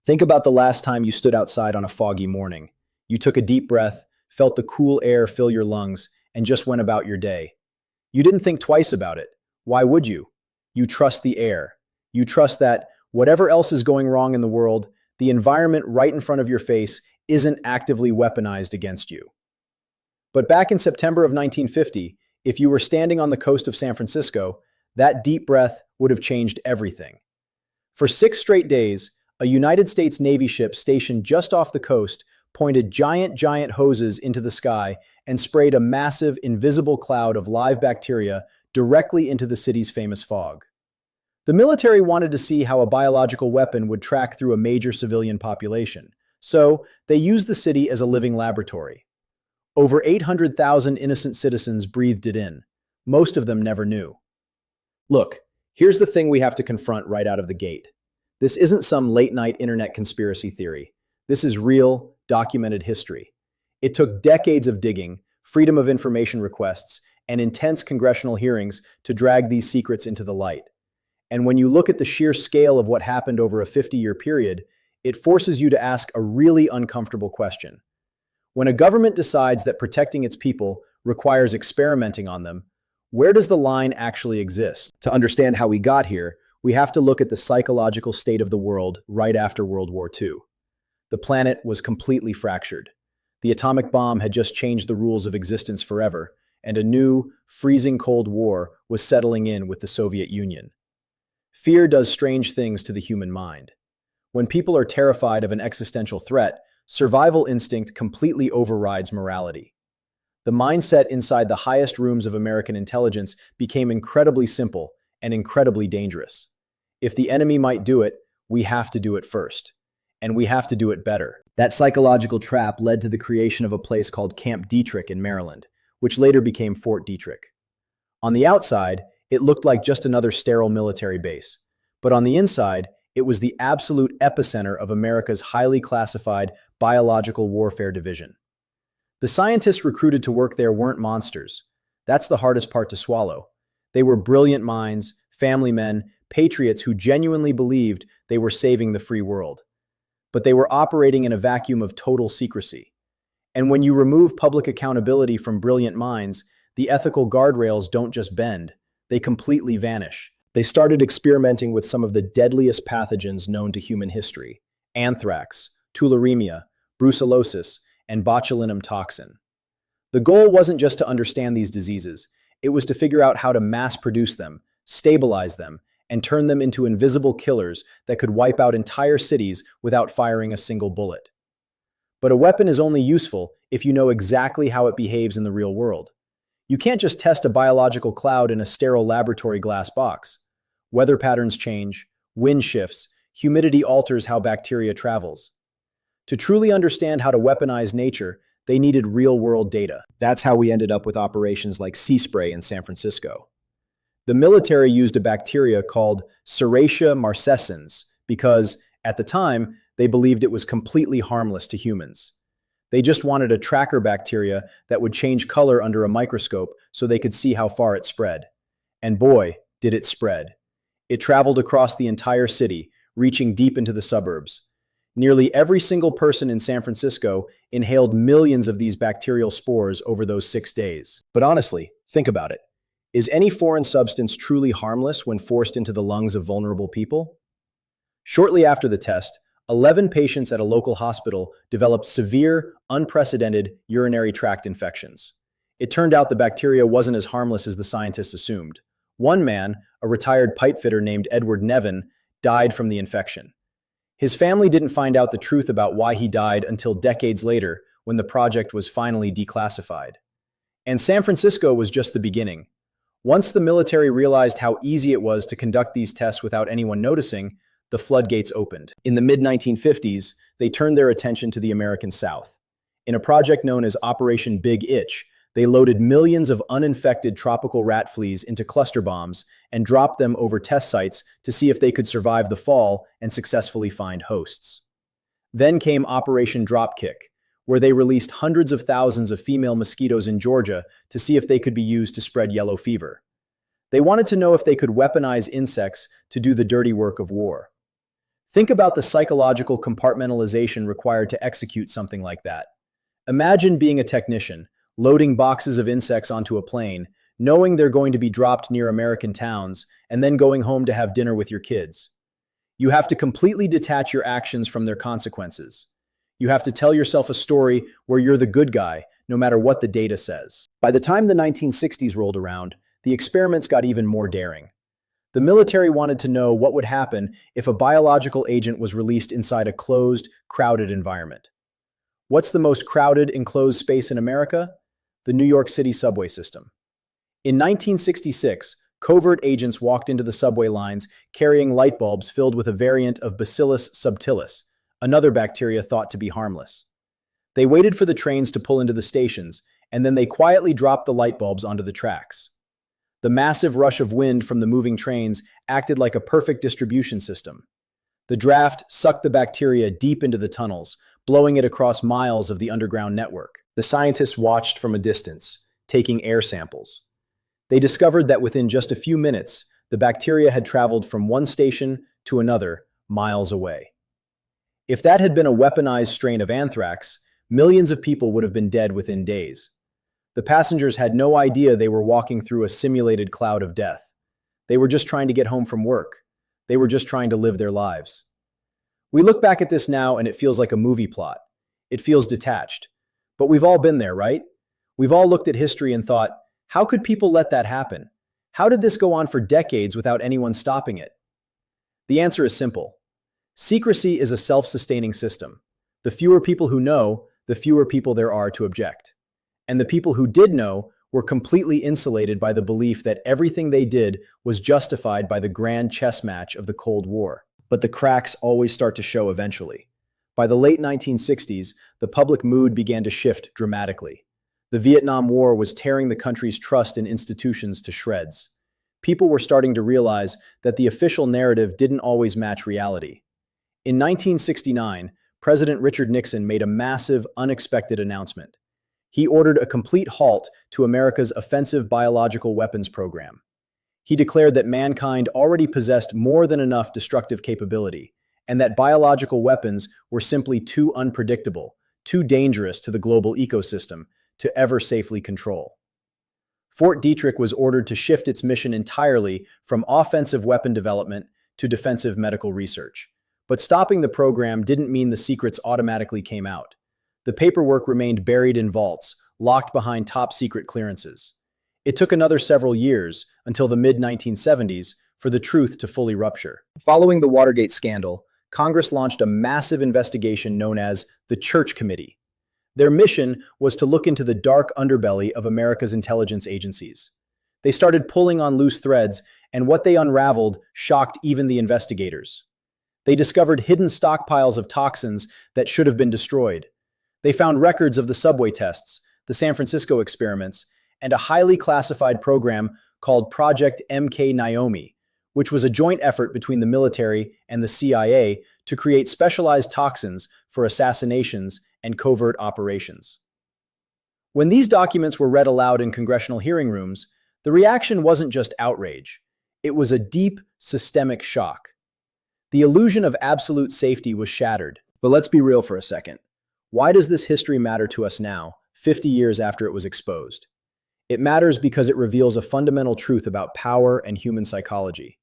Think about the last time you stood outside on a foggy morning. You took a deep breath, felt the cool air fill your lungs, and just went about your day. You didn't think twice about it. Why would you? You trust the air. You trust that whatever else is going wrong in the world, the environment right in front of your face isn't actively weaponized against you. But back in September of 1950, if you were standing on the coast of San Francisco, that deep breath would have changed everything. For 6 straight days, a United States Navy ship stationed just off the coast pointed giant hoses into the sky and sprayed a massive, invisible cloud of live bacteria directly into the city's famous fog. The military wanted to see how a biological weapon would track through a major civilian population, so they used the city as a living laboratory. Over 800,000 innocent citizens breathed it in. Most of them never knew. Look, here's the thing we have to confront right out of the gate. This isn't some late-night internet conspiracy theory. This is real, documented history. It took decades of digging, freedom of information requests, and intense congressional hearings to drag these secrets into the light. And when you look at the sheer scale of what happened over a 50-year period, it forces you to ask a really uncomfortable question. When a government decides that protecting its people requires experimenting on them, where does the line actually exist? To understand how we got here, we have to look at the psychological state of the world right after World War II. The planet was completely fractured. The atomic bomb had just changed the rules of existence forever, and a new, freezing cold war was settling in with the Soviet Union. Fear does strange things to the human mind. When people are terrified of an existential threat, survival instinct completely overrides morality. The mindset inside the highest rooms of American intelligence became incredibly simple and incredibly dangerous. If the enemy might do it, we have to do it first. And we have to do it better. That psychological trap led to the creation of a place called Camp Detrick in Maryland, which later became Fort Detrick. On the outside, it looked like just another sterile military base. But on the inside, it was the absolute epicenter of America's highly classified biological warfare division. The scientists recruited to work there weren't monsters. That's the hardest part to swallow. They were brilliant minds, family men, patriots who genuinely believed they were saving the free world. But they were operating in a vacuum of total secrecy. And when you remove public accountability from brilliant minds, the ethical guardrails don't just bend, they completely vanish. They started experimenting with some of the deadliest pathogens known to human history: anthrax, tularemia, brucellosis, and botulinum toxin. The goal wasn't just to understand these diseases, it was to figure out how to mass produce them, stabilize them, and turn them into invisible killers that could wipe out entire cities without firing a single bullet. But a weapon is only useful if you know exactly how it behaves in the real world. You can't just test a biological cloud in a sterile laboratory glass box. Weather patterns change, wind shifts, humidity alters how bacteria travels. To truly understand how to weaponize nature, they needed real-world data. That's how we ended up with operations like Sea Spray in San Francisco. The military used a bacteria called Serratia marcescens because, at the time, they believed it was completely harmless to humans. They just wanted a tracker bacteria that would change color under a microscope so they could see how far it spread. And boy, did it spread. It traveled across the entire city, reaching deep into the suburbs. Nearly every single person in San Francisco inhaled millions of these bacterial spores over those 6 days. But honestly, think about it. Is any foreign substance truly harmless when forced into the lungs of vulnerable people? Shortly after the test, 11 patients at a local hospital developed severe, unprecedented urinary tract infections. It turned out the bacteria wasn't as harmless as the scientists assumed. One man, a retired pipefitter named Edward Nevin, died from the infection. His family didn't find out the truth about why he died until decades later, when the project was finally declassified. And San Francisco was just the beginning. Once the military realized how easy it was to conduct these tests without anyone noticing, the floodgates opened. In the mid-1950s, they turned their attention to the American South. In a project known as Operation Big Itch, they loaded millions of uninfected tropical rat fleas into cluster bombs and dropped them over test sites to see if they could survive the fall and successfully find hosts. Then came Operation Dropkick, where they released hundreds of thousands of female mosquitoes in Georgia to see if they could be used to spread yellow fever. They wanted to know if they could weaponize insects to do the dirty work of war. Think about the psychological compartmentalization required to execute something like that. Imagine being a technician, loading boxes of insects onto a plane, knowing they're going to be dropped near American towns, and then going home to have dinner with your kids. You have to completely detach your actions from their consequences. You have to tell yourself a story where you're the good guy, no matter what the data says. By the time the 1960s rolled around, the experiments got even more daring. The military wanted to know what would happen if a biological agent was released inside a closed, crowded environment. What's the most crowded, enclosed space in America? The New York City subway system. In 1966, covert agents walked into the subway lines carrying light bulbs filled with a variant of Bacillus subtilis, another bacteria thought to be harmless. They waited for the trains to pull into the stations, and then they quietly dropped the light bulbs onto the tracks. The massive rush of wind from the moving trains acted like a perfect distribution system. The draft sucked the bacteria deep into the tunnels, blowing it across miles of the underground network. The scientists watched from a distance, taking air samples. They discovered that within just a few minutes, the bacteria had traveled from one station to another, miles away. If that had been a weaponized strain of anthrax, millions of people would have been dead within days. The passengers had no idea they were walking through a simulated cloud of death. They were just trying to get home from work. They were just trying to live their lives. We look back at this now and it feels like a movie plot. It feels detached. But we've all been there, right? We've all looked at history and thought, how could people let that happen? How did this go on for decades without anyone stopping it? The answer is simple. Secrecy is a self-sustaining system. The fewer people who know, the fewer people there are to object. And the people who did know were completely insulated by the belief that everything they did was justified by the grand chess match of the Cold War. But the cracks always start to show eventually. By the late 1960s, the public mood began to shift dramatically. The Vietnam War was tearing the country's trust in institutions to shreds. People were starting to realize that the official narrative didn't always match reality. In 1969, President Richard Nixon made a massive, unexpected announcement. He ordered a complete halt to America's offensive biological weapons program. He declared that mankind already possessed more than enough destructive capability, and that biological weapons were simply too unpredictable, too dangerous to the global ecosystem to ever safely control. Fort Detrick was ordered to shift its mission entirely from offensive weapon development to defensive medical research. But stopping the program didn't mean the secrets automatically came out. The paperwork remained buried in vaults, locked behind top-secret clearances. It took another several years, until the mid-1970s, for the truth to fully rupture. Following the Watergate scandal, Congress launched a massive investigation known as the Church Committee. Their mission was to look into the dark underbelly of America's intelligence agencies. They started pulling on loose threads, and what they unraveled shocked even the investigators. They discovered hidden stockpiles of toxins that should have been destroyed. They found records of the subway tests, the San Francisco experiments, and a highly classified program called Project MK Naomi, which was a joint effort between the military and the CIA to create specialized toxins for assassinations and covert operations. When these documents were read aloud in congressional hearing rooms, the reaction wasn't just outrage. It was a deep, systemic shock. The illusion of absolute safety was shattered. But let's be real for a second. Why does this history matter to us now, 50 years after it was exposed? It matters because it reveals a fundamental truth about power and human psychology.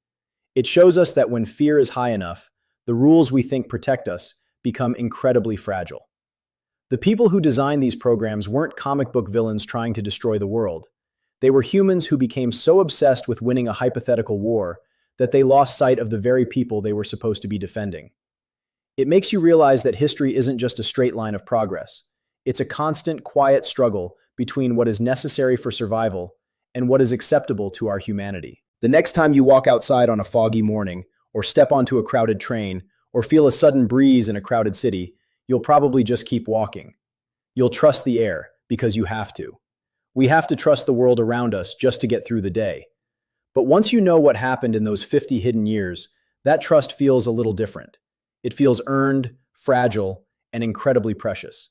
It shows us that when fear is high enough, the rules we think protect us become incredibly fragile. The people who designed these programs weren't comic book villains trying to destroy the world. They were humans who became so obsessed with winning a hypothetical war that they lost sight of the very people they were supposed to be defending. It makes you realize that history isn't just a straight line of progress. It's a constant, quiet struggle between what is necessary for survival and what is acceptable to our humanity. The next time you walk outside on a foggy morning, or step onto a crowded train, or feel a sudden breeze in a crowded city, you'll probably just keep walking. You'll trust the air because you have to. We have to trust the world around us just to get through the day. But once you know what happened in those 50 hidden years, that trust feels a little different. It feels earned, fragile, and incredibly precious.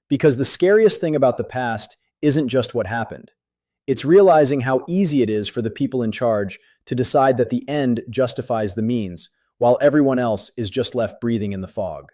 Because the scariest thing about the past isn't just what happened. It's realizing how easy it is for the people in charge to decide that the end justifies the means, while everyone else is just left breathing in the fog.